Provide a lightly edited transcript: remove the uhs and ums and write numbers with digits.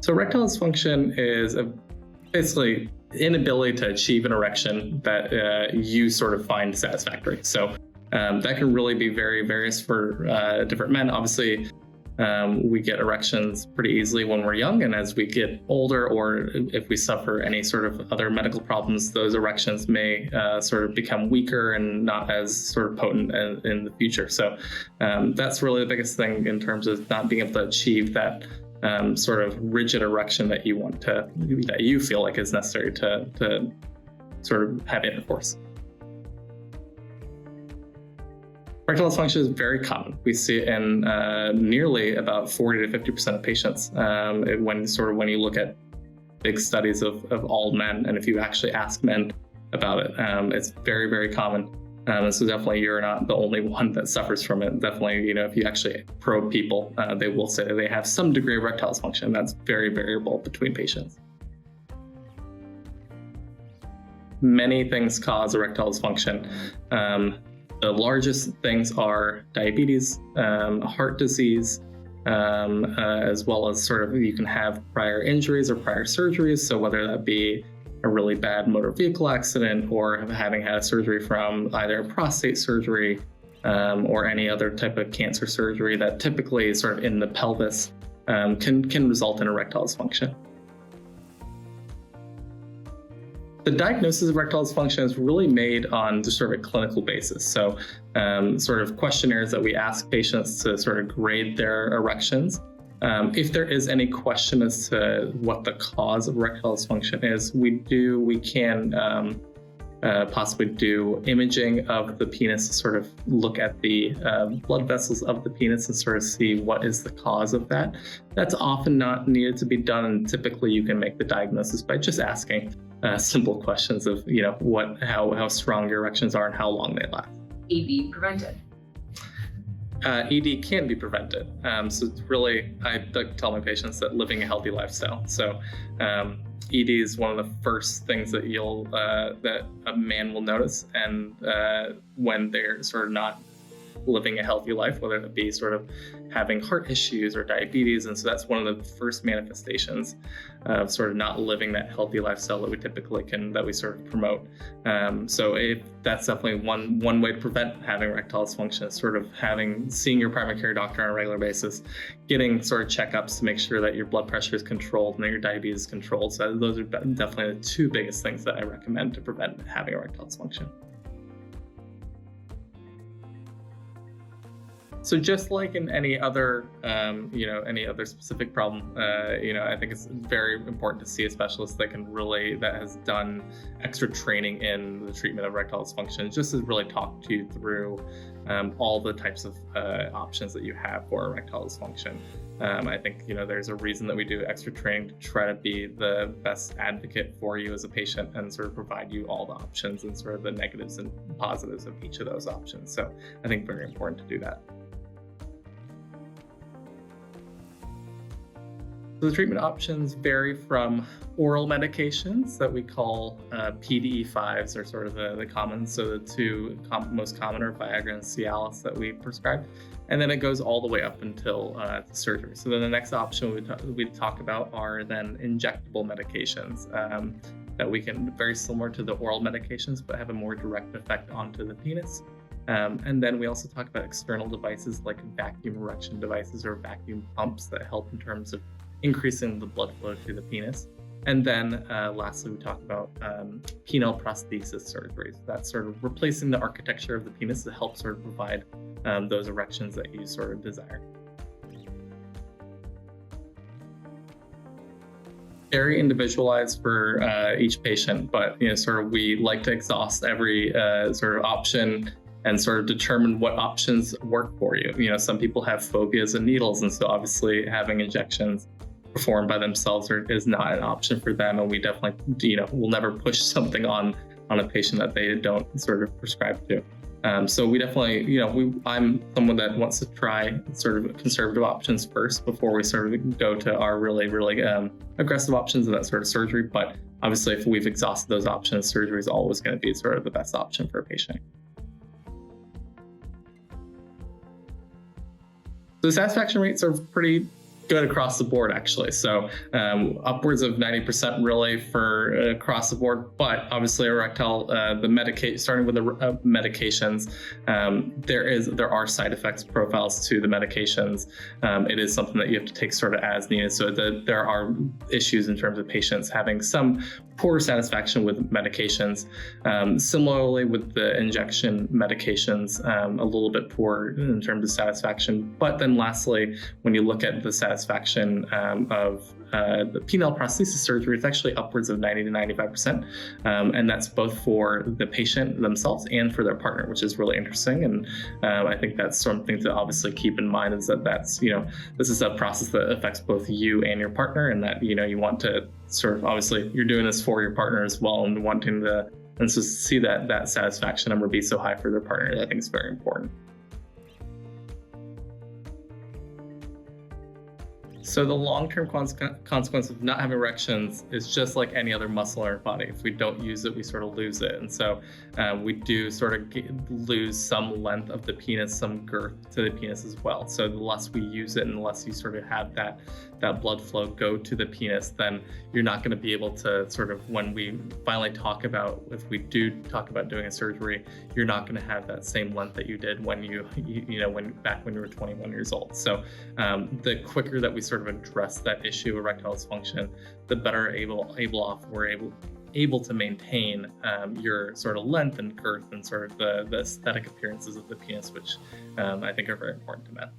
So erectile dysfunction is basically inability to achieve an erection that you sort of find satisfactory. So that can really be very various for different men. Obviously, we get erections pretty easily when we're young, and as we get older, or if we suffer any sort of other medical problems, those erections may sort of become weaker and not as sort of potent in the future. So that's really the biggest thing in terms of not being able to achieve that sort of rigid erection that you feel like is necessary to sort of have intercourse. Erectile dysfunction is very common. We see it in nearly about 40 to 50% of patients when you look at big studies of all men, and if you actually ask men about it, it's very, very common. So definitely you're not the only one that suffers from it. Definitely, if you actually probe people, they will say that they have some degree of erectile dysfunction. That's very variable between patients. Many things cause erectile dysfunction. The largest things are diabetes, heart disease, as well as sort of you can have prior injuries or prior surgeries. So whether that be a really bad motor vehicle accident or having had a surgery from either prostate surgery or any other type of cancer surgery that typically is sort of in the pelvis can result in erectile dysfunction. The diagnosis of erectile dysfunction is really made on just sort of a clinical basis. So sort of questionnaires that we ask patients to sort of grade their erections. If there is any question as to what the cause of erectile dysfunction is, we can possibly do imaging of the penis to sort of look at the blood vessels of the penis and sort of see what is the cause of that. That's often not needed to be done, and typically you can make the diagnosis by just asking simple questions of how strong your erections are and how long they last. ED prevented. ED can be prevented. So it's really, I like to tell my patients that living a healthy lifestyle. So ED is one of the first things that that a man will notice, and when they're sort of not living a healthy life, whether it be sort of having heart issues or diabetes. And so that's one of the first manifestations of sort of not living that healthy lifestyle that we sort of promote. So that's definitely one way to prevent having erectile dysfunction is sort of seeing your primary care doctor on a regular basis, getting sort of checkups to make sure that your blood pressure is controlled and that your diabetes is controlled. So those are definitely the two biggest things that I recommend to prevent having erectile dysfunction. So just like in any other, any other specific problem, I think it's very important to see a specialist that has done extra training in the treatment of erectile dysfunction, just to really talk to you through all the types of options that you have for erectile dysfunction. I think, there's a reason that we do extra training to try to be the best advocate for you as a patient and sort of provide you all the options and sort of the negatives and positives of each of those options. So I think very important to do that. So the treatment options vary from oral medications that we call PDE5s, are sort of the common. So the two most common are Viagra and Cialis that we prescribe. And then it goes all the way up until surgery. So then the next option we talk about are then injectable medications that we can, very similar to the oral medications, but have a more direct effect onto the penis. And then we also talk about external devices like vacuum erection devices or vacuum pumps that help in terms of increasing the blood flow to the penis. And then lastly, we talk about penile prosthesis surgeries. That's sort of replacing the architecture of the penis to help sort of provide those erections that you sort of desire. Very individualized for each patient, but sort of we like to exhaust every sort of option and sort of determine what options work for you. Some people have phobias of needles, and so obviously having injections performed by themselves is not an option for them, and we definitely will never push something on a patient that they don't sort of prescribe to. So we definitely, I'm someone that wants to try sort of conservative options first before we sort of go to our really, really aggressive options and that sort of surgery. But obviously, if we've exhausted those options, surgery is always going to be sort of the best option for a patient. So the satisfaction rates are pretty good across the board, actually. So upwards of 90% really for across the board. But obviously, erectile, starting with the medications, there are side effects profiles to the medications. It is something that you have to take sort of as needed. So there are issues in terms of patients having some poor satisfaction with medications. Similarly with the injection medications, a little bit poor in terms of satisfaction. But then lastly, when you look at the satisfaction of the penile prosthesis surgery, it's actually upwards of 90 to 95%. And that's both for the patient themselves and for their partner, which is really interesting. And I think that's something to obviously keep in mind, is that this is a process that affects both you and your partner, and that, you want to sort of, obviously you're doing this for your partner as well, and wanting to, and so see that satisfaction number be so high for their partner, I think is very important. So the long-term consequence of not having erections is just like any other muscle in our body. If we don't use it, we sort of lose it. And so we do sort of lose some length of the penis, some girth to the penis as well. So the less we use it and the less you sort of have that blood flow go to the penis, then you're not going to be able to sort of, when we finally talk about, if we do talk about doing a surgery, you're not going to have that same length that you did when back when you were 21 years old. So the quicker that we sort of address that issue, erectile dysfunction, the better we're able to maintain your sort of length and girth and sort of the aesthetic appearances of the penis, which I think are very important to men.